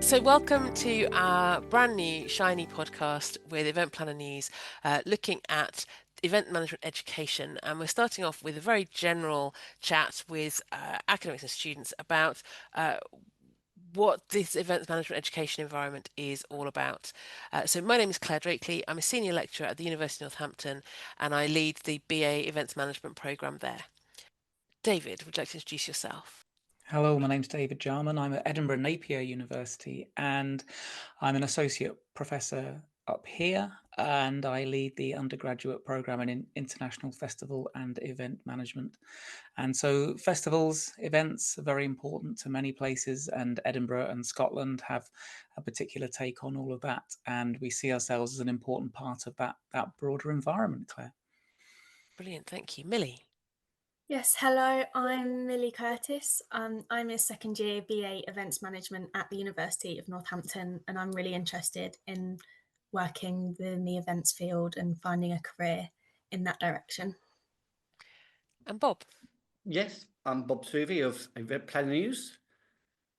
So welcome to our brand new shiny podcast with Event Planner News, looking at event management education. And we're starting off with a very general chat with academics and students about what this events management education environment is all about. So my name is Claire Drakerly. I'm a senior lecturer at the University of Northampton, and I lead the BA Events Management programme there. David, would you like to introduce yourself? Hello, my name's David Jarman. I'm at Edinburgh Napier University and I'm an associate professor up here, and I lead the undergraduate program in international festival and event management. And so festivals, events are very important to many places, and Edinburgh and Scotland have a particular take on all of that. And we see ourselves as an important part of that broader environment, Claire. Brilliant, thank you. Millie? Yes, hello, I'm Millie Curtis. I'm a second year BA Events Management at the University of Northampton, and I'm really interested in working within the events field and finding a career in that direction. And Bob? Yes, I'm Bob Toovey of Event Planner News,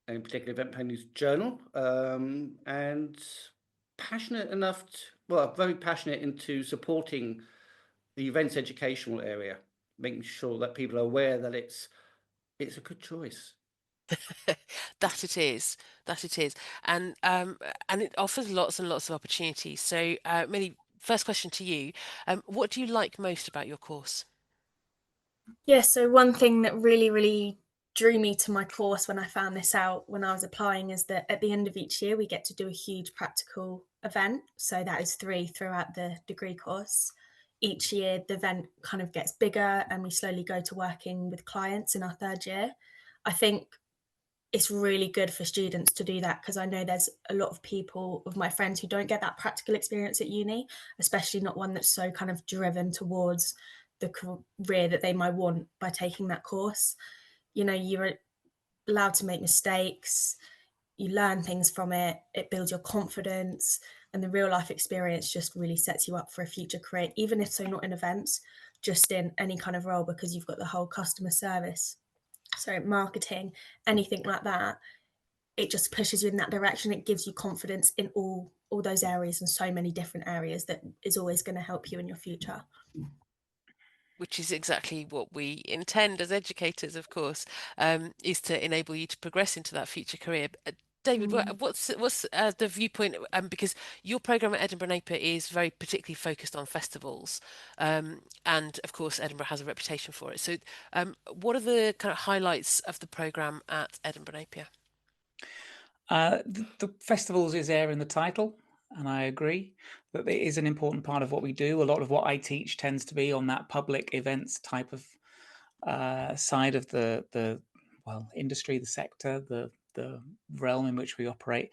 in particular Event Planner News Journal, and passionate enough, very passionate into supporting the events educational area, making sure that people are aware that it's a good choice. That it is, and it offers lots and lots of opportunities. So, Millie, first question to you: what do you like most about your course? Yeah, so one thing that really drew me to my course when I found this out when I was applying is that at the end of each year we get to do a huge practical event. So that is 3 throughout the degree course. Each year the event kind of gets bigger and we slowly go to working with clients in our third year. I think it's really good for students to do that because I know there's a lot of people of my friends who don't get that practical experience at uni, especially not one that's so kind of driven towards the career that they might want by taking that course. You know, you're allowed to make mistakes, you learn things from it, it builds your confidence, and the real life experience just really sets you up for a future career, even if so not in events, just in any kind of role, because you've got the whole customer service, so marketing, anything like that. It just pushes you in that direction. It gives you confidence in all those areas and so many different areas that is always going to help you in your future. Which is exactly what we intend as educators, of course, is to enable you to progress into that future career. David, what's the viewpoint? Because your program at Edinburgh Napier is very particularly focused on festivals, and of course Edinburgh has a reputation for it. So, what are the kind of highlights of the program at Edinburgh Napier? The festivals is there in the title, and I agree that it is an important part of what we do. A lot of what I teach tends to be on that public events type of side of the industry, the sector, the realm in which we operate.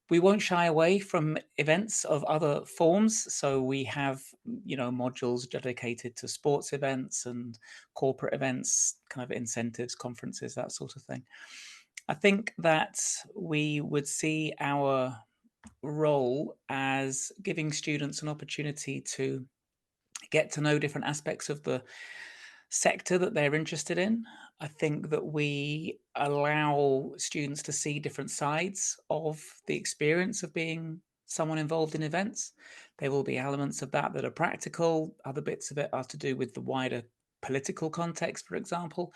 We won't shy away from events of other forms. So we have, modules dedicated to sports events and corporate events, kind of incentives, conferences, that sort of thing. I think that we would see our role as giving students an opportunity to get to know different aspects of the sector that they're interested in. I think that we allow students to see different sides of the experience of being someone involved in events. There will be elements of that that are practical. Other bits of it are to do with the wider political context, for example.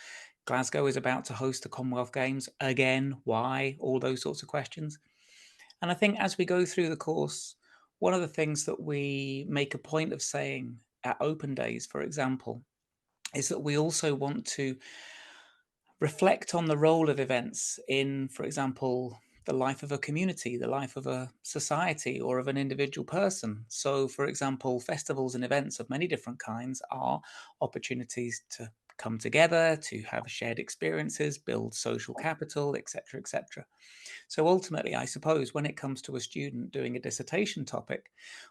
Glasgow is about to host the Commonwealth Games again. Why? All those sorts of questions. And I think as we go through the course, one of the things that we make a point of saying at open days, for example, is that we also want to reflect on the role of events in, for example, the life of a community, the life of a society, or of an individual person. So, for example, festivals and events of many different kinds are opportunities to come together, to have shared experiences, build social capital, etc., etc. So ultimately, I suppose when it comes to a student doing a dissertation topic,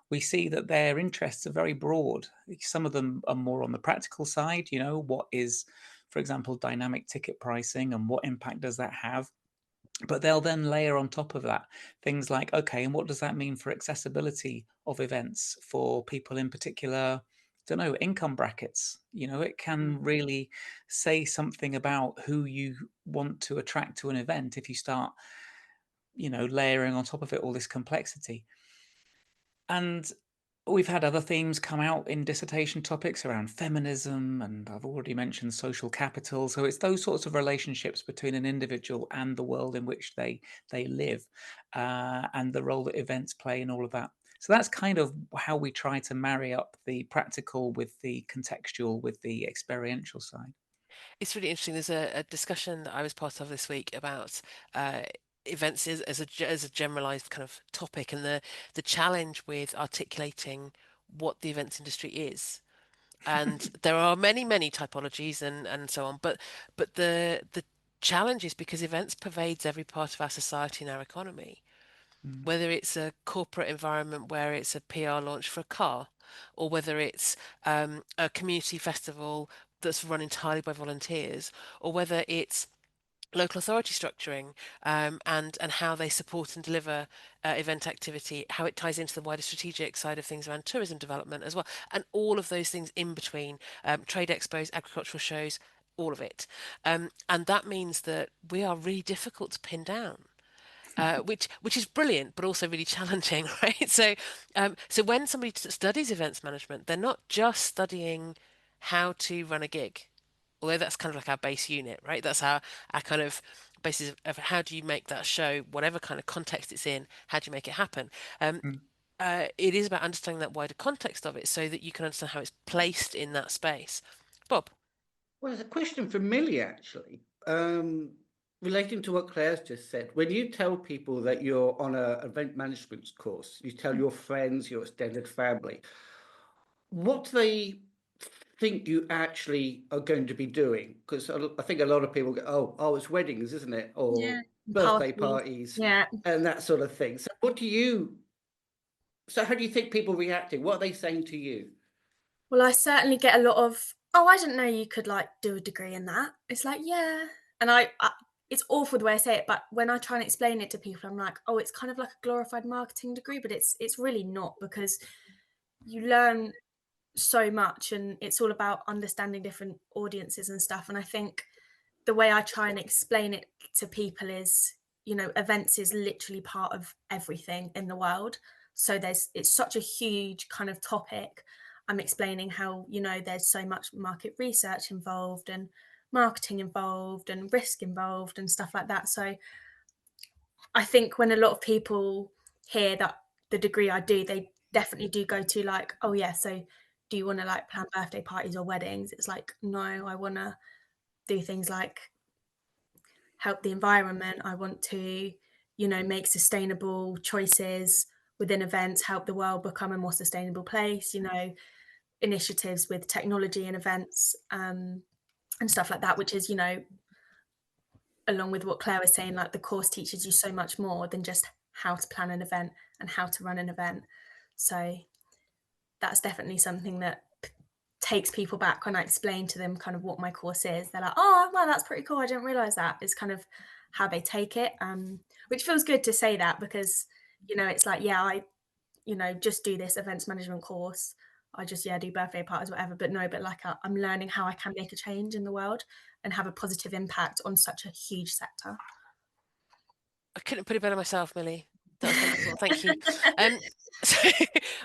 we see that their interests are very broad. Some of them are more on the practical side, what is, for example, dynamic ticket pricing and what impact does that have? But they'll then layer on top of that things like, okay, and what does that mean for accessibility of events for people in particular, don't know, income brackets? It can really say something about who you want to attract to an event if you start layering on top of it all this complexity. And we've had other themes come out in dissertation topics around feminism, and I've already mentioned social capital. So it's those sorts of relationships between an individual and the world in which they live, and the role that events play in all of that. So that's kind of how we try to marry up the practical with the contextual with the experiential side. It's really interesting. There's a discussion that I was part of this week about events as a generalized kind of topic, and the challenge with articulating what the events industry is. And there are many typologies and so on, but the challenge is because events pervades every part of our society and our economy. Whether it's a corporate environment where it's a PR launch for a car, or whether it's a community festival that's run entirely by volunteers, or whether it's local authority structuring, and how they support and deliver event activity, how it ties into the wider strategic side of things around tourism development as well, and all of those things in between, trade expos, agricultural shows, all of it. And that means that we are really difficult to pin down. Which is brilliant, but also really challenging, right? So when somebody studies events management, they're not just studying how to run a gig, although that's kind of like our base unit, right? That's our kind of basis of how do you make that show, whatever kind of context it's in, how do you make it happen? Um, Mm. it is about understanding that wider context of it so that you can understand how it's placed in that space. Bob? Well, there's a question for Millie, actually, relating to what Claire's just said. When you tell people that you're on an event management course, you tell your friends, your extended family, what do they think you actually are going to be doing? Because I think a lot of people go, oh, it's weddings, isn't it? Or Yeah. birthday Parties. parties Yeah. and that sort of thing. So how do you think people reacting? What are they saying to you? Well, I certainly get a lot of, oh, I didn't know you could like do a degree in that. It's like, yeah. And it's awful the way I say it, but when I try and explain it to people, I'm like, oh, it's kind of like a glorified marketing degree, but it's really not, because you learn so much and it's all about understanding different audiences and stuff. And I think the way I try and explain it to people is, events is literally part of everything in the world. So it's such a huge kind of topic. I'm explaining how, there's so much market research involved and marketing involved and risk involved and stuff like that. So I think when a lot of people hear that the degree I do, they definitely do go to like, oh yeah, so do you want to like plan birthday parties or weddings? It's like, no, I want to do things like help the environment. I want to, make sustainable choices within events, help the world become a more sustainable place, initiatives with technology and events, and stuff like that, which is, along with what Claire was saying, like the course teaches you so much more than just how to plan an event and how to run an event. So that's definitely something that takes people back when I explain to them kind of what my course is. They're like, oh, well, that's pretty cool. I didn't realize that. It's kind of how they take it, which feels good to say that, because, it's like, yeah, I, just do this events management course. I just, do birthday parties, whatever. But no, but like I'm learning how I can make a change in the world and have a positive impact on such a huge sector. I couldn't put it better myself, Millie. That was wonderful. Thank you. So,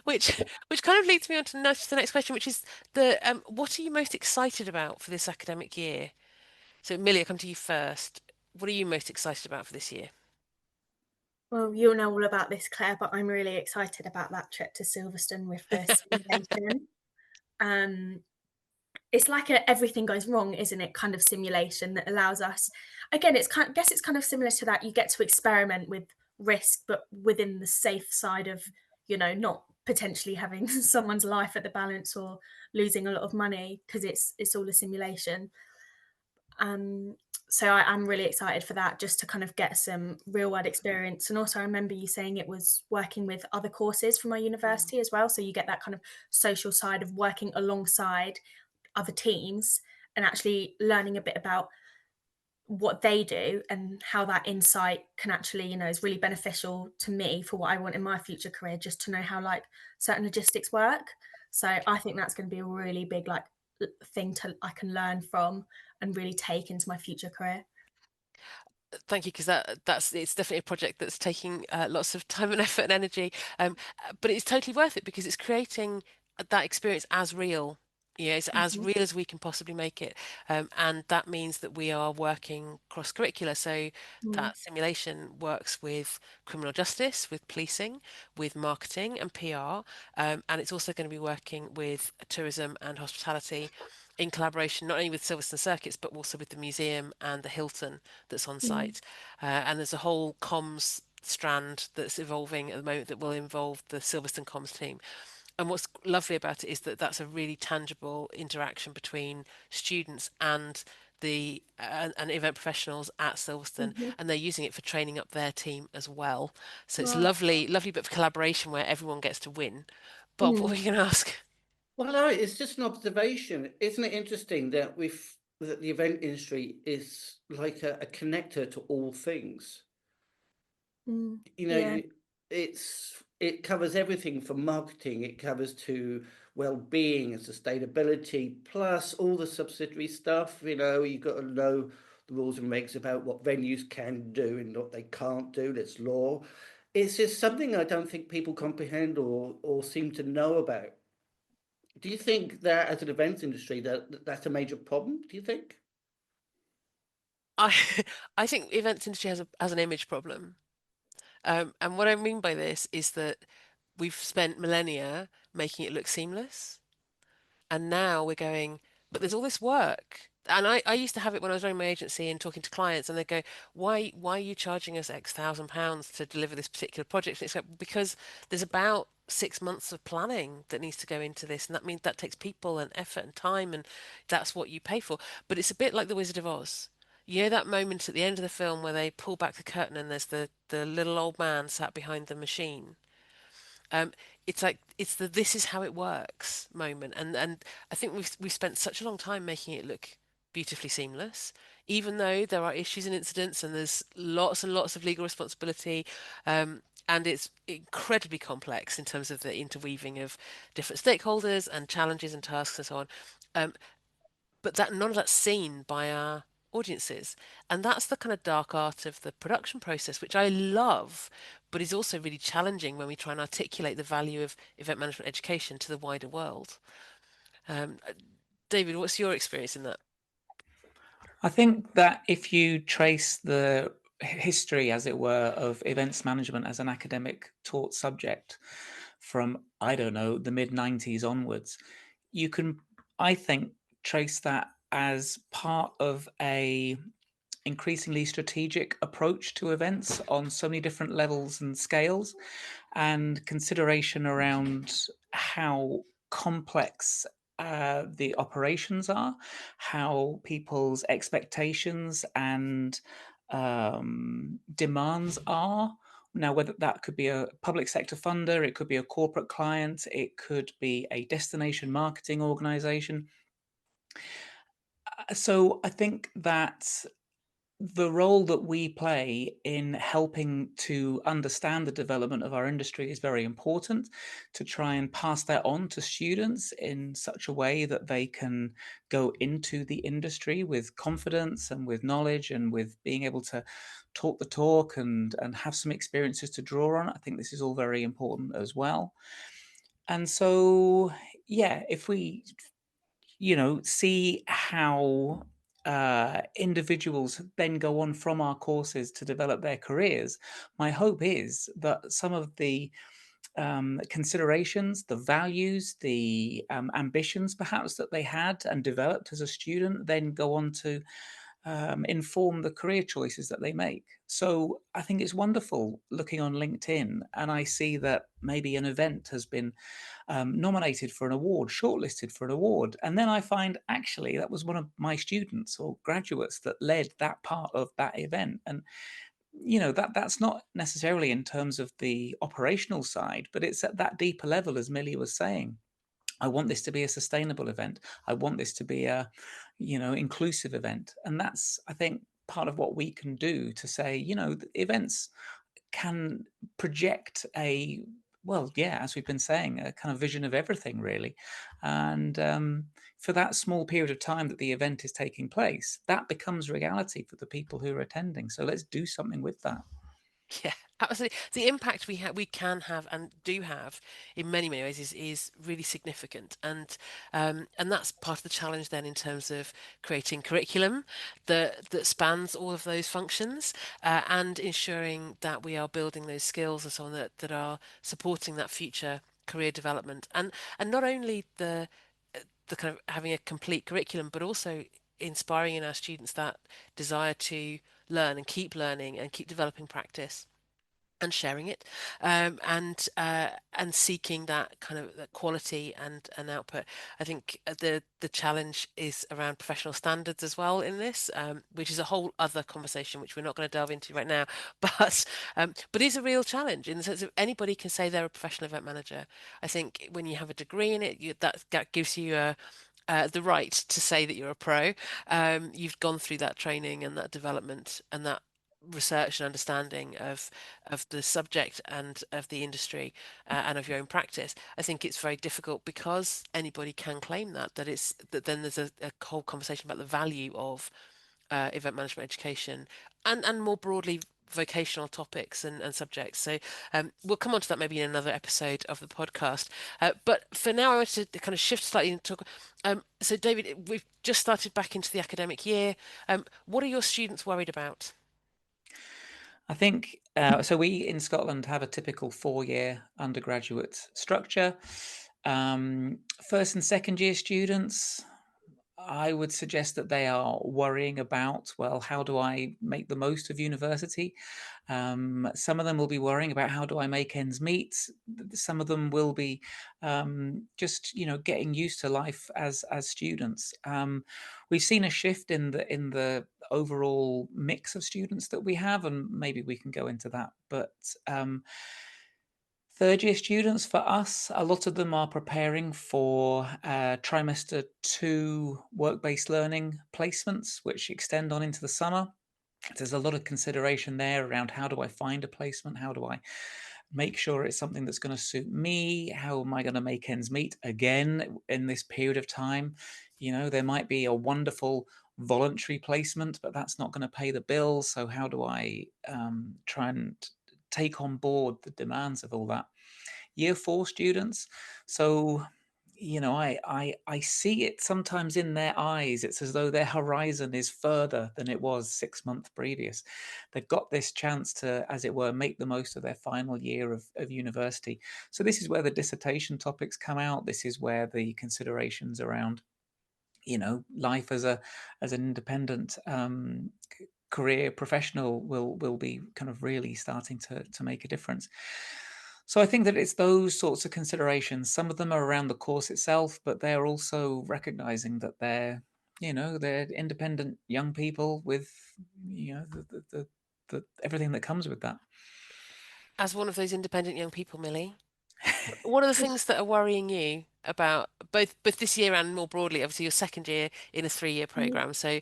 which kind of leads me on to the next question, which is what are you most excited about for this academic year? So, Millie, I come to you first. What are you most excited about for this year? Well, you'll know all about this, Claire, but I'm really excited about that trip to Silverstone with the simulation. It's like everything goes wrong, isn't it? Kind of simulation that allows us, again, I guess it's kind of similar to that. You get to experiment with risk, but within the safe side of, not potentially having someone's life at the balance or losing a lot of money, because it's all a simulation. So I'm really excited for that, just to kind of get some real world experience. And also I remember you saying it was working with other courses from our university as well. So you get that kind of social side of working alongside other teams and actually learning a bit about what they do and how that insight can actually, is really beneficial to me for what I want in my future career, just to know how like certain logistics work. So I think that's going to be a really big like thing I can learn from and really take into my future career. Thank you, because that's it's definitely a project that's taking lots of time and effort and energy, but it's totally worth it because it's creating that experience as real. It's as Mhm. real as we can possibly make it, and that means that we are working cross-curricular. So Mm. that simulation works with criminal justice, with policing, with marketing and PR, and it's also going to be working with tourism and hospitality in collaboration not only with Silverstone Circuits but also with the museum and the Hilton that's on Mm. site. And there's a whole comms strand that's evolving at the moment that will involve the Silverstone comms team. And what's lovely about it is that that's a really tangible interaction between students and the and event professionals at Silverstone, Mhm. and they're using it for training up their team as well. So it's Wow. lovely, lovely bit of collaboration where everyone gets to win. Bob, what were Mm. you going to ask? Well, no, it's just an observation. Isn't it interesting that that the event industry is like a connector to all things? Mm. You Yeah. know, it covers everything from marketing, it covers to well-being and sustainability, plus all the subsidiary stuff. You've got to know the rules and regs about what venues can do and what they can't do. That's law. It's just something I don't think people comprehend or seem to know about. Do you think that as an events industry that's a major problem? Do you think? I I think events industry has an image problem. And what I mean by this is that we've spent millennia making it look seamless. And now we're going, but there's all this work. And I used to have it when I was running my agency and talking to clients, and they go, why are you charging us X thousand pounds to deliver this particular project? And it's like, because there's about 6 months of planning that needs to go into this, and that means that takes people and effort and time, and that's what you pay for. But it's a bit like The Wizard of Oz. You know that moment at the end of the film where they pull back the curtain and there's the little old man sat behind the machine. Um, it's like it's the "this is how it works" moment, and I think we've spent such a long time making it look beautifully seamless, even though there are issues and incidents, and there's lots and lots of legal responsibility, and it's incredibly complex in terms of the interweaving of different stakeholders and challenges and tasks and so on. Um, but that none of that's seen by our audiences. And that's the kind of dark art of the production process, which I love, but is also really challenging when we try and articulate the value of event management education to the wider world. Um, David, what's your experience in that? I think that if you trace the history, as it were, of events management as an academic taught subject from, I don't know, the mid 90s onwards, you can, I think, trace that as part of a increasingly strategic approach to events on so many different levels and scales, and consideration around how complex the operations are, how people's expectations and demands are. Now, whether that could be a public sector funder, it could be a corporate client, it could be a destination marketing organization. So I think that the role that we play in helping to understand the development of our industry is very important, to try and pass that on to students in such a way that they can go into the industry with confidence and with knowledge and with being able to talk the talk and have some experiences to draw on. I think this is all very important as well. And so, yeah, if we see how individuals then go on from our courses to develop their careers, my hope is that some of the considerations, the values, the ambitions perhaps that they had and developed as a student then go on to inform the career choices that they make. So I think it's wonderful looking on LinkedIn and I see that maybe an event has been nominated for an award, shortlisted for an award. And then I find actually that was one of my students or graduates that led that part of that event. And that's not necessarily in terms of the operational side, but it's at that deeper level, as Millie was saying. I want this to be a sustainable event. I want this to be a, inclusive event. And that's, I think, part of what we can do to say, events can project a well, yeah, as we've been saying, a kind of vision of everything, really. And for that small period of time that the event is taking place, that becomes reality for the people who are attending. So let's do something with that. Yeah, absolutely. The impact we can have and do have in many ways is really significant, and that's part of the challenge then in terms of creating curriculum that spans all of those functions, and ensuring that we are building those skills and so on that are supporting that future career development, and not only the kind of having a complete curriculum, but also inspiring in our students that desire to learn and keep learning and keep developing practice and sharing it, and seeking that kind of that quality and output. I think the challenge is around professional standards as well in this, which is a whole other conversation which we're not going to delve into right now. But is a real challenge in the sense of anybody can say they're a professional event manager. I think when you have a degree in it, that gives you the right to say that you're a pro. You've gone through that training and that development and that research and understanding of the subject and of the industry, and of your own practice. I think it's very difficult because anybody can claim that then there's a whole conversation about the value of event management education and more broadly vocational topics and subjects. So we'll come on to that maybe in another episode of the podcast. But for now, I want to kind of shift slightly and talk. So David, we've just started back into the academic year. What are your students worried about? I think so. We in Scotland have a typical 4-year undergraduate structure. First and second year students, I would suggest that they are worrying about, well, how do I make the most of university? Some of them will be worrying about how do I make ends meet. Some of them will be just, getting used to life as students. We've seen a shift in the overall mix of students that we have, and maybe we can go into that. But third year students for us, a lot of them are preparing for trimester 2 work-based learning placements, which extend on into the summer. There's a lot of consideration there around how do I find a placement? How do I make sure it's something that's going to suit me? How am I going to make ends meet again in this period of time? There might be a wonderful voluntary placement, but that's not going to pay the bills. So how do I try and take on board the demands of all that? Year 4 students. So, I see it sometimes in their eyes. It's as though their horizon is further than it was 6 months previous. They've got this chance to, as it were, make the most of their final year of university. So this is where the dissertation topics come out. This is where the considerations around, life as an independent career professional will be kind of really starting to make a difference. So I think that it's those sorts of considerations. Some of them are around the course itself, but they're also recognizing that they're independent young people with, the everything that comes with that. As one of those independent young people, Millie, what are the things that are worrying you about both this year and more broadly? Obviously, your second year in a 3-year program. So,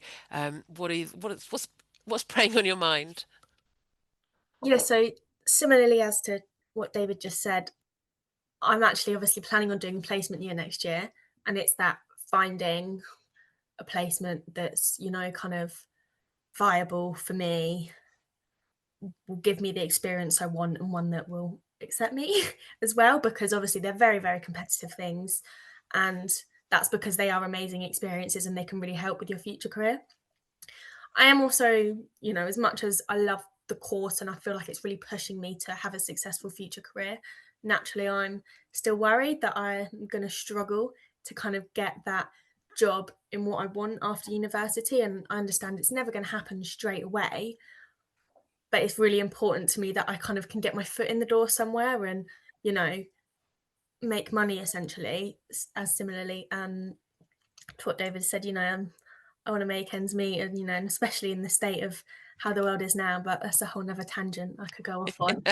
what's preying on your mind? Yeah, so similarly as to what David just said, I'm actually obviously planning on doing placement year next year, and it's that finding a placement that's, kind of viable for me, will give me the experience I want, and one that will accept me as well, because obviously they're very, very competitive things, and that's because they are amazing experiences and they can really help with your future career. I am also, as much as I love the course and I feel like it's really pushing me to have a successful future career, naturally I'm still worried that I'm going to struggle to kind of get that job in what I want after university. And I understand it's never going to happen straight away, but it's really important to me that I kind of can get my foot in the door somewhere and, make money essentially, as similarly to what David said, I want to make ends meet, and and especially in the state of how the world is now, but that's a whole nother tangent I could go off on.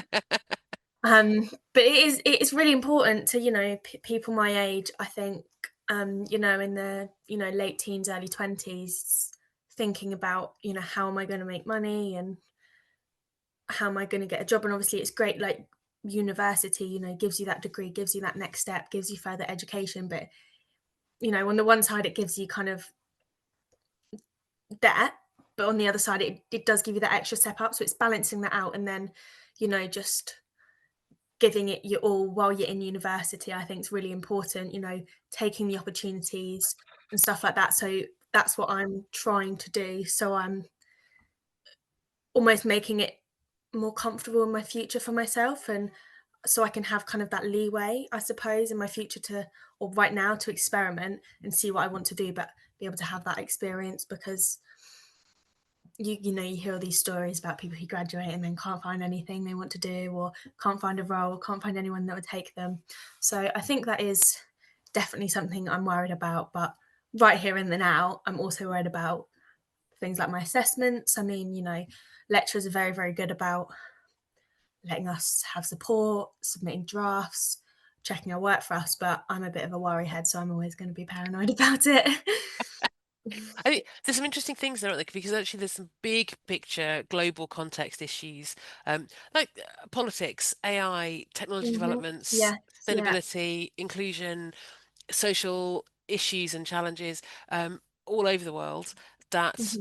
But it's really important to people my age, I think, in the late teens, early 20s, thinking about how am I going to make money and how am I going to get a job. And obviously it's great, like university, gives you that degree, gives you that next step, gives you further education. But, on the one side, it gives you kind of debt, but on the other side, it does give you that extra step up. So it's balancing that out, and then, just giving it your all while you're in university, I think is really important, taking the opportunities and stuff like that. So that's what I'm trying to do. So I'm almost making it more comfortable in my future for myself, and so I can have kind of that leeway, I suppose, in my future or right now, to experiment and see what I want to do, but be able to have that experience, because you hear all these stories about people who graduate and then can't find anything they want to do, or can't find a role, or can't find anyone that would take them. So I think that is definitely something I'm worried about. But right here in the now, I'm also worried about things like my assessments. I mean, lecturers are very, very good about letting us have support, submitting drafts, checking our work for us, but I'm a bit of a worry head, so I'm always going to be paranoid about it. I think there's some interesting things there, aren't there? Because actually there's some big picture, global context issues, like politics, AI, technology developments, Yes, yeah. sustainability, inclusion, social issues and challenges, all over the world that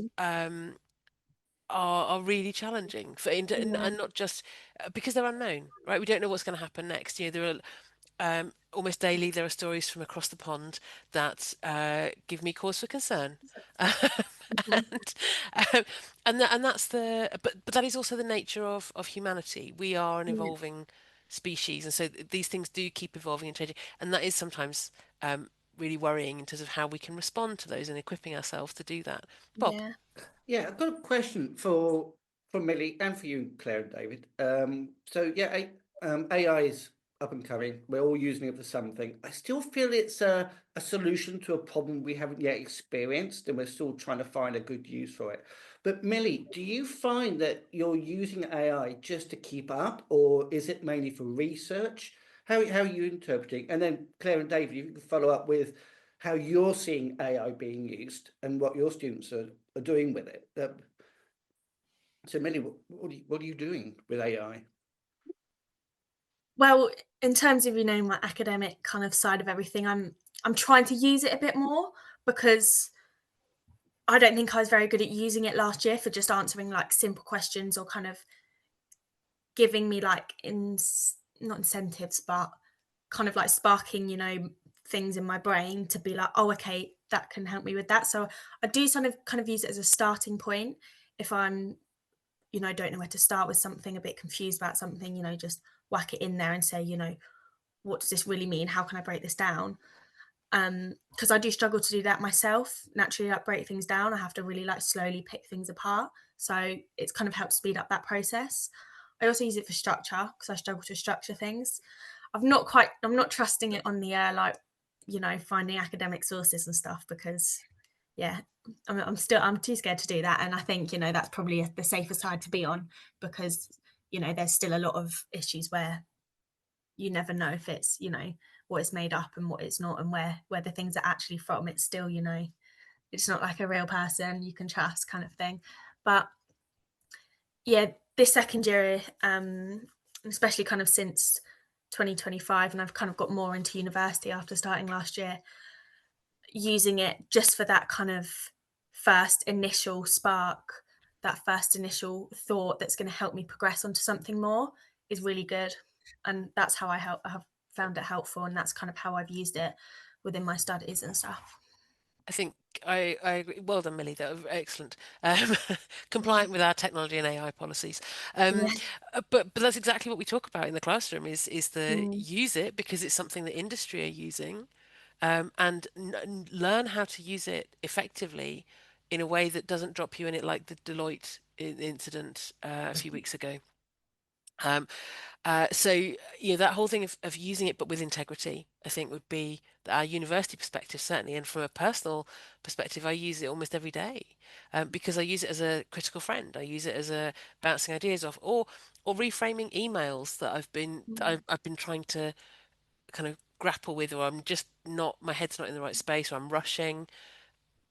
are really challenging and not just because they're unknown, right? We don't know what's going to happen next. There are almost daily there are stories from across the pond that give me cause for concern. and and that's but that is also the nature of humanity. We are an evolving species, and so these things do keep evolving and changing, and that is sometimes really worrying in terms of how we can respond to those and equipping ourselves to do that. Bob. Yeah, I've got a question for Millie and for you, Claire and David. So yeah, AI is up and coming. We're all using it for something. I still feel it's a solution to a problem we haven't yet experienced, and we're still trying to find a good use for it. But Millie, do you find that you're using AI just to keep up, or is it mainly for research? How are you interpreting? And then Claire and David, you can follow up with how you're seeing AI being used and what your students are doing with it. So Millie, what are you doing with AI? Well, in terms of, my academic kind of side of everything, I'm trying to use it a bit more, because I don't think I was very good at using it last year for just answering like simple questions, or kind of giving me like not incentives, but kind of like sparking, things in my brain to be like, oh, okay, that can help me with that. So I do kind of use it as a starting point. If I'm, don't know where to start with something, a bit confused about something, just whack it in there and say, what does this really mean? How can I break this down? Because I do struggle to do that myself. Naturally, like, break things down, I have to really like slowly pick things apart. So it's kind of helped speed up that process. I also use it for structure, because I struggle to structure things. I'm not trusting it on the air, like, finding academic sources and stuff, because yeah, I'm too scared to do that. And I think, that's probably the safer side to be on, because, there's still a lot of issues where you never know if it's, what it's made up and what it's not, and where the things are actually from. It's still, it's not like a real person you can trust, kind of thing. But yeah, this second year, especially kind of since 2025, and I've kind of got more into university after starting last year, using it just for that kind of first initial spark, that first initial thought that's going to help me progress onto something more, is really good. And that's how I have found it helpful, and that's kind of how I've used it within my studies and stuff. I think I agree. Well done, Millie. That was excellent. Compliant with our technology and AI policies. But that's exactly what we talk about in the classroom is the use it because it's something that industry are using, and learn how to use it effectively in a way that doesn't drop you in it like the Deloitte incident a few weeks ago. So that whole thing of using it but with integrity, I think would be our university perspective certainly, and from a personal perspective, I use it almost every day because I use it as a critical friend. I use it as a bouncing ideas off, or reframing emails that I've been trying to kind of grapple with, or I'm just not, my head's not in the right space, or I'm rushing.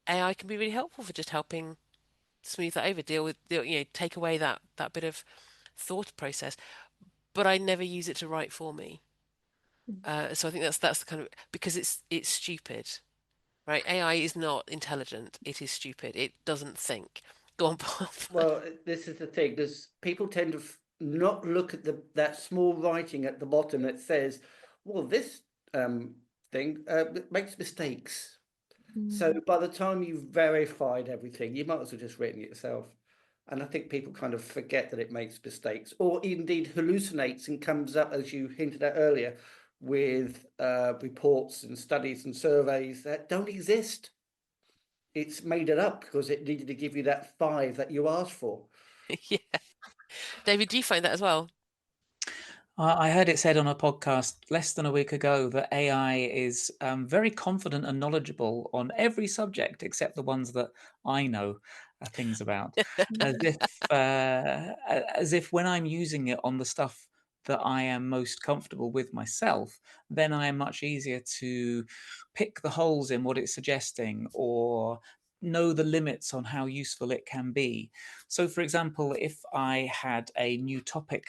AI can be really helpful for just helping smooth that over, take away that bit of thought process. but I never use it to write for me. So I think that's the kind of, because it's stupid, right? AI is not intelligent. It is stupid. It doesn't think. Go on, Bob. Well, this is the thing. There's people tend to not look at that small writing at the bottom that says, "Well, this thing makes mistakes." So by the time you've verified everything, you might as well just written it yourself. And I think people kind of forget that it makes mistakes, or indeed hallucinates and comes up, as you hinted at earlier, with reports and studies and surveys that don't exist. It's made it up because it needed to give you that 5 that you asked for. Yeah. David, do you find that as well? I heard it said on a podcast less than a week ago that AI is very confident and knowledgeable on every subject except the ones that I know things about, as if as if when I'm using it on the stuff that I am most comfortable with myself, then I am much easier to pick the holes in what it's suggesting or know the limits on how useful it can be. So, for example, if I had a new topic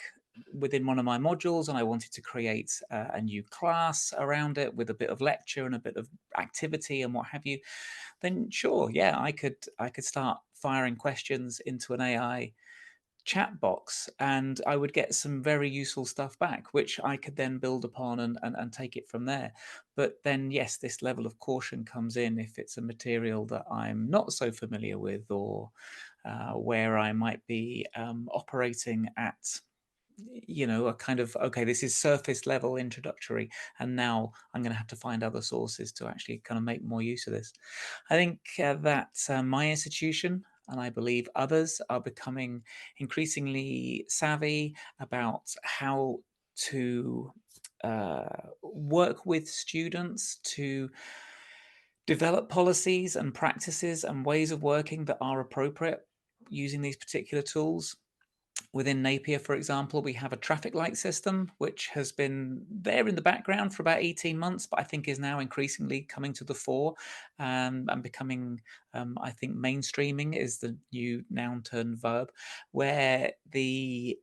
within one of my modules and I wanted to create a new class around it with a bit of lecture and a bit of activity and what have you, then sure, yeah, I could start firing questions into an AI chat box and I would get some very useful stuff back, which I could then build upon and take it from there. But then, yes, this level of caution comes in if it's a material that I'm not so familiar with, or where I might be operating at a kind of, okay, this is surface level introductory, and now I'm going to have to find other sources to actually kind of make more use of this. I think that my institution, and I believe others, are becoming increasingly savvy about how to work with students to develop policies and practices and ways of working that are appropriate using these particular tools. Within Napier, for example, we have a traffic light system, which has been there in the background for about 18 months, but I think is now increasingly coming to the fore and becoming, I think, mainstreaming is the new noun turned verb, where the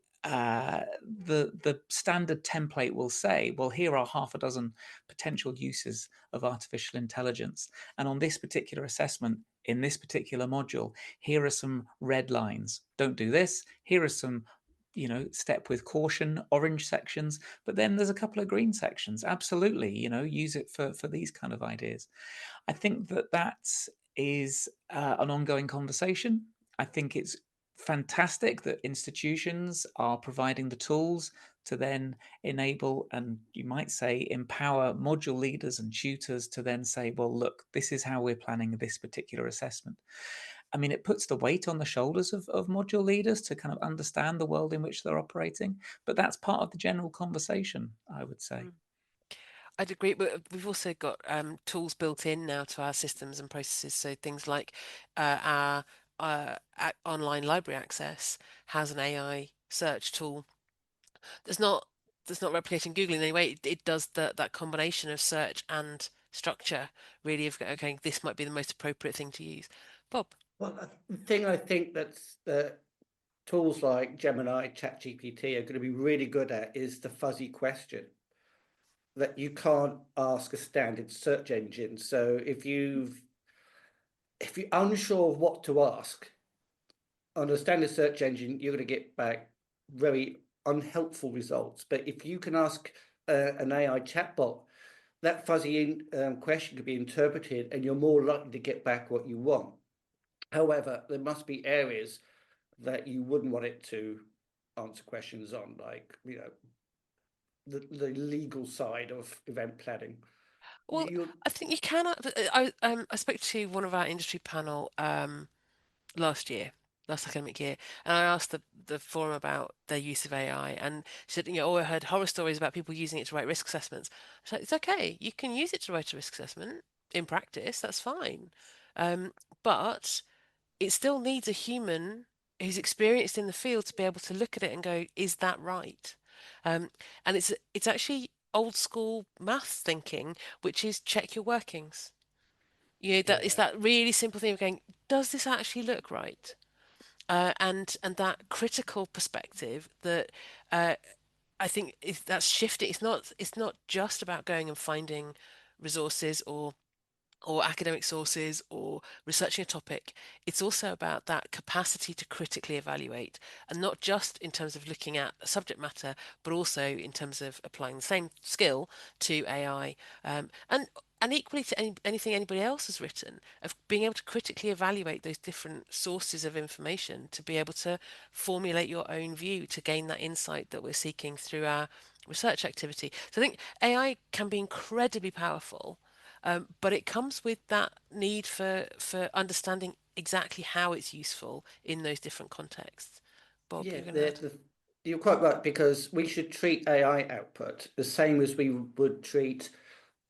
standard template will say, well, here are half a dozen potential uses of artificial intelligence. And on this particular assessment, in this particular module, here are some red lines. Don't do this. Here are some, step with caution, orange sections. But then there's a couple of green sections. Absolutely, use it for these kind of ideas. I think that is an ongoing conversation. I think it's fantastic that institutions are providing the tools to then enable, and you might say empower, module leaders and tutors to then say, well, look, this is how we're planning this particular assessment. I mean, it puts the weight on the shoulders of module leaders to kind of understand the world in which they're operating, but that's part of the general conversation, I would say. I'd agree, but we've also got tools built in now to our systems and processes. So things like our online library access has an AI search tool that's not replicating Google in any way. It does that combination of search and structure, really, of okay, this might be the most appropriate thing to use. Bob. Well, the thing I think that's tools like Gemini, ChatGPT are going to be really good at is the fuzzy question that you can't ask a standard search engine. So if you're unsure of what to ask on a standard search engine, you're going to get back very unhelpful results. But if you can ask an AI chatbot, that fuzzy question could be interpreted, and you're more likely to get back what you want. However, there must be areas that you wouldn't want it to answer questions on, like the legal side of event planning. Well, I think you can. I spoke to one of our industry panel last academic year, and I asked the forum about their use of AI, and she said, I heard horror stories about people using it to write risk assessments. I said, it's okay, you can use it to write a risk assessment in practice, that's fine, but it still needs a human who's experienced in the field to be able to look at it and go, is that right? And it's actually old school maths thinking, which is check your workings. That is that really simple thing of going, does this actually look right? And that critical perspective that I think that's shifting. It's not just about going and finding resources or academic sources or researching a topic. It's also about that capacity to critically evaluate, and not just in terms of looking at a subject matter, but also in terms of applying the same skill to AI, and equally to anything anybody else has written, of being able to critically evaluate those different sources of information to be able to formulate your own view, to gain that insight that we're seeking through our research activity. So I think AI can be incredibly powerful, but it comes with that need for understanding exactly how it's useful in those different contexts. Bob, Yeah, you're going to add? you're quite right, because we should treat AI output the same as we would treat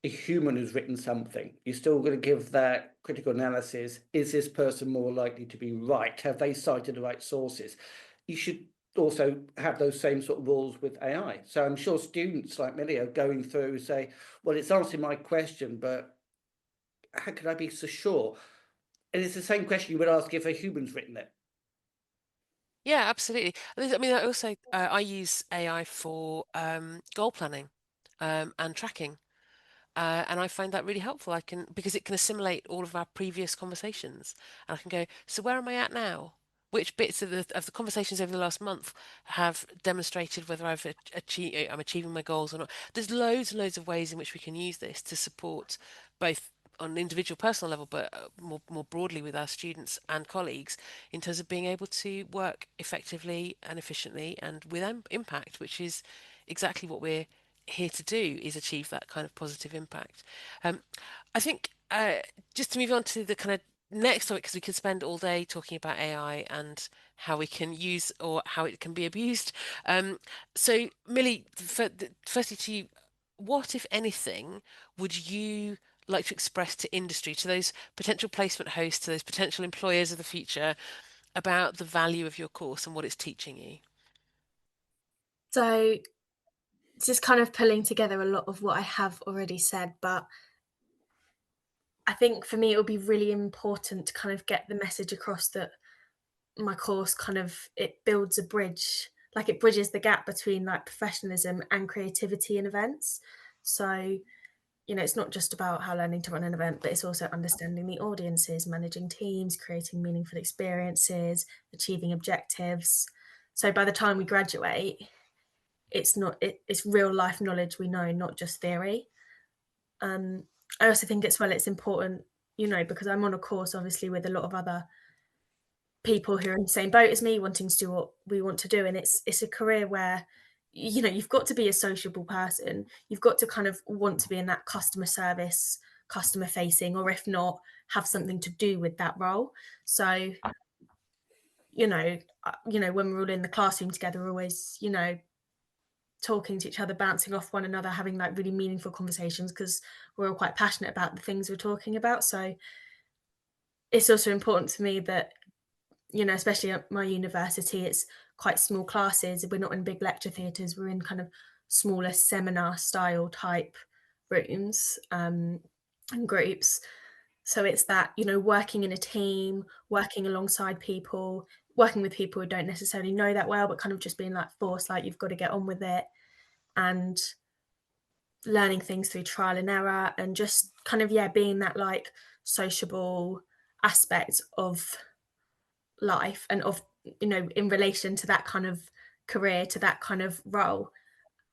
a human who's written something. You're still going to give that critical analysis. Is this person more likely to be right? Have they cited the right sources? You should also have those same sort of rules with AI. So I'm sure students like Amelia are going through say, well, it's answering my question, but how can I be so sure? And it's the same question you would ask if a human's written it. Yeah, absolutely. I mean, I also I use AI for goal planning and tracking. And I find that really helpful. Because it can assimilate all of our previous conversations, and I can go, so where am I at now? Which bits of the conversations over the last month have demonstrated whether I'm achieving my goals or not? There's loads and loads of ways in which we can use this to support both on an individual personal level, but more broadly with our students and colleagues in terms of being able to work effectively and efficiently and with impact, which is exactly what we're here to do, is achieve that kind of positive impact. I think just to move on to the kind of next topic, because we could spend all day talking about AI and how we can use or how it can be abused. So, Millie, firstly to you, what, if anything, would you like to express to industry, to those potential placement hosts, to those potential employers of the future, about the value of your course and what it's teaching you? So just kind of pulling together a lot of what I have already said, but I think for me it would be really important to kind of get the message across that my course kind of, it builds a bridge, like it bridges the gap between like professionalism and creativity in events. So, you know, it's not just about how learning to run an event, but it's also understanding the audiences, managing teams, creating meaningful experiences, achieving objectives. So by the time we graduate, it's real life knowledge we know, not just theory. I also think it's important, you know, because I'm on a course obviously with a lot of other people who are in the same boat as me, wanting to do what we want to do, and it's a career where, you know, you've got to be a sociable person. You've got to kind of want to be in that customer service, customer facing, or if not, have something to do with that role. So, when we're all in the classroom together, we're always, you know, talking to each other, bouncing off one another, having like really meaningful conversations because we're all quite passionate about the things we're talking about. So it's also important to me that, you know, especially at my university, it's quite small classes. We're not in big lecture theatres. We're in kind of smaller seminar style type rooms and groups. So it's that, you know, working in a team, working alongside people, working with people who don't necessarily know that well, but kind of just being like forced, like you've got to get on with it, and learning things through trial and error, and just kind of, yeah, being that like sociable aspect of life and of, you know, in relation to that kind of career, to that kind of role.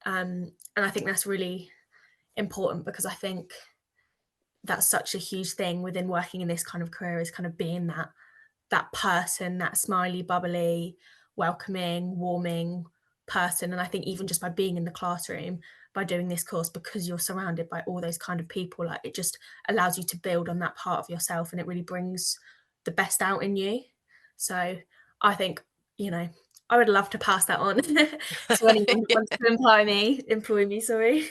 And I think that's really important, because I think that's such a huge thing within working in this kind of career, is kind of being that person, that smiley, bubbly, welcoming, warming person. And I think even just by being in the classroom, by doing this course, because you're surrounded by all those kind of people, like it just allows you to build on that part of yourself, and it really brings the best out in you. So I think, you know, I would love to pass that on to anyone who wants to employ me, sorry.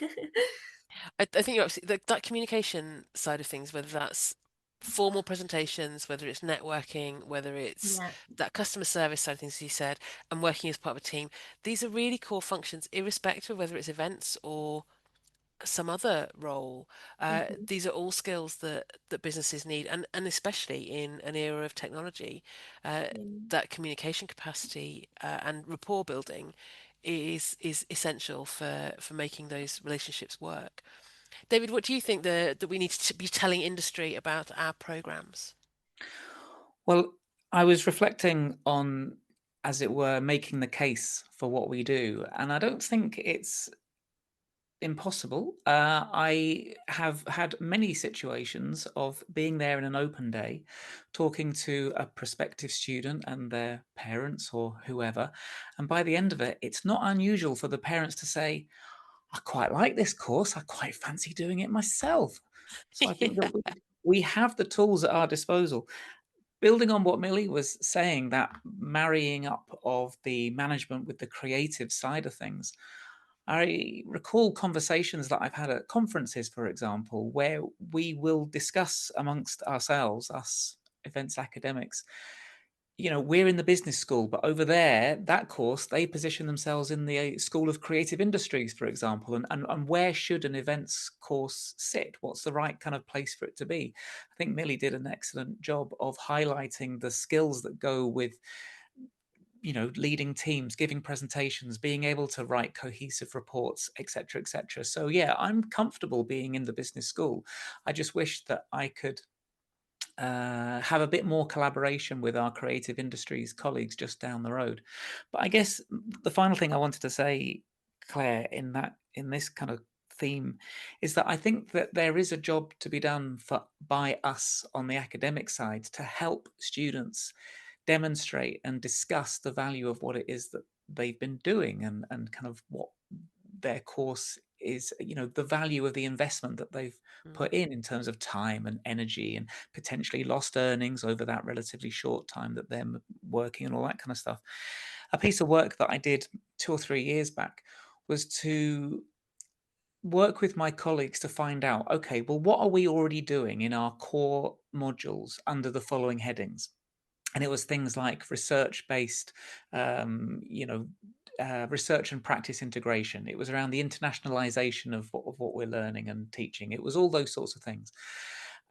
I think you're absolutely, that communication side of things, whether that's formal presentations, whether it's networking, whether it's Yeah. that customer service side of things, as you said, and working as part of a team, these are really core functions, irrespective of whether it's events or some other role. Mhm. These are all skills that businesses need, and especially in an era of technology, Mm. that communication capacity and rapport building is essential for making those relationships work. David, what do you think that we need to be telling industry about our programs? Well, I was reflecting on, as it were, making the case for what we do, and I don't think it's impossible. I have had many situations of being there in an open day, talking to a prospective student and their parents or whoever, and by the end of it, it's not unusual for the parents to say, I quite like this course, I quite fancy doing it myself. So I think that we have the tools at our disposal. Building on what Millie was saying, that marrying up of the management with the creative side of things, I recall conversations that I've had at conferences, for example, where we will discuss amongst ourselves, us events academics, we're in the business school, but over there, that course, they position themselves in the School of Creative Industries, for example. And where should an events course sit? What's the right kind of place for it to be? I think Millie did an excellent job of highlighting the skills that go with leading teams, giving presentations, being able to write cohesive reports, etc., etc. So yeah, I'm comfortable being in the business school. I just wish that I could have a bit more collaboration with our creative industries colleagues just down the road. But I guess the final thing I wanted to say, Claire, in this kind of theme, is that I think that there is a job to be done by us on the academic side to help students demonstrate and discuss the value of what it is that they've been doing, and kind of what their course is, the value of the investment that they've put in terms of time and energy and potentially lost earnings over that relatively short time that they're working and all that kind of stuff. A piece of work that I did 2 or 3 years back was to work with my colleagues to find out, okay, well, what are we already doing in our core modules under the following headings? And it was things like research-based, research and practice integration. It was around the internationalization of what we're learning and teaching. It was all those sorts of things.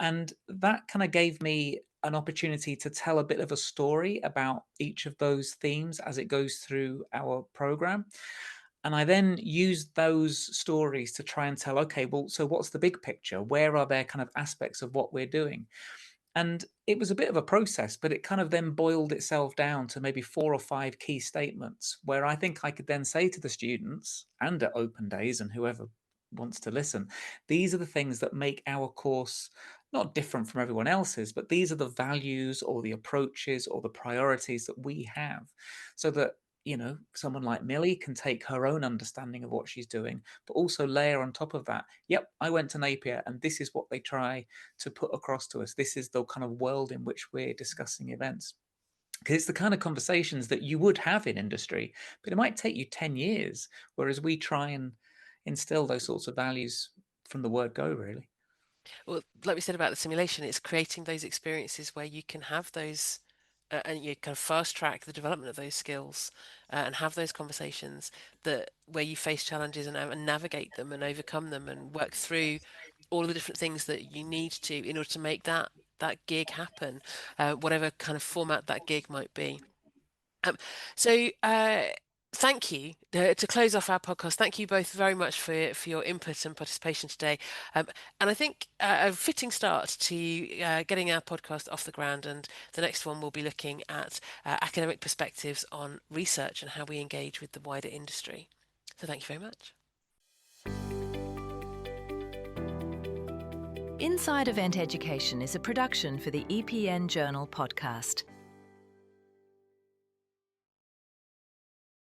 And that kind of gave me an opportunity to tell a bit of a story about each of those themes as it goes through our program. And I then used those stories to try and tell, okay, well, so what's the big picture? Where are there kind of aspects of what we're doing? And it was a bit of a process, but it kind of then boiled itself down to maybe 4 or 5 key statements where I think I could then say to the students and at open days and whoever wants to listen, these are the things that make our course not different from everyone else's, but these are the values or the approaches or the priorities that we have, so that someone like Millie can take her own understanding of what she's doing, but also layer on top of that, yep, I went to Napier and this is what they try to put across to us. This is the kind of world in which we're discussing events. Because it's the kind of conversations that you would have in industry, but it might take you 10 years, whereas we try and instill those sorts of values from the word go, really. Well, like we said about the simulation, it's creating those experiences where you can have those and you kind of fast track the development of those skills and have those conversations that where you face challenges and navigate them and overcome them and work through all the different things that you need to in order to make that gig happen, whatever kind of format that gig might be. So thank you to close off our podcast. Thank you both very much for your input and participation today. And I think a fitting start to getting our podcast off the ground. And the next one will be looking at academic perspectives on research and how we engage with the wider industry. So thank you very much. Inside Event Education is a production for the EPN Journal podcast.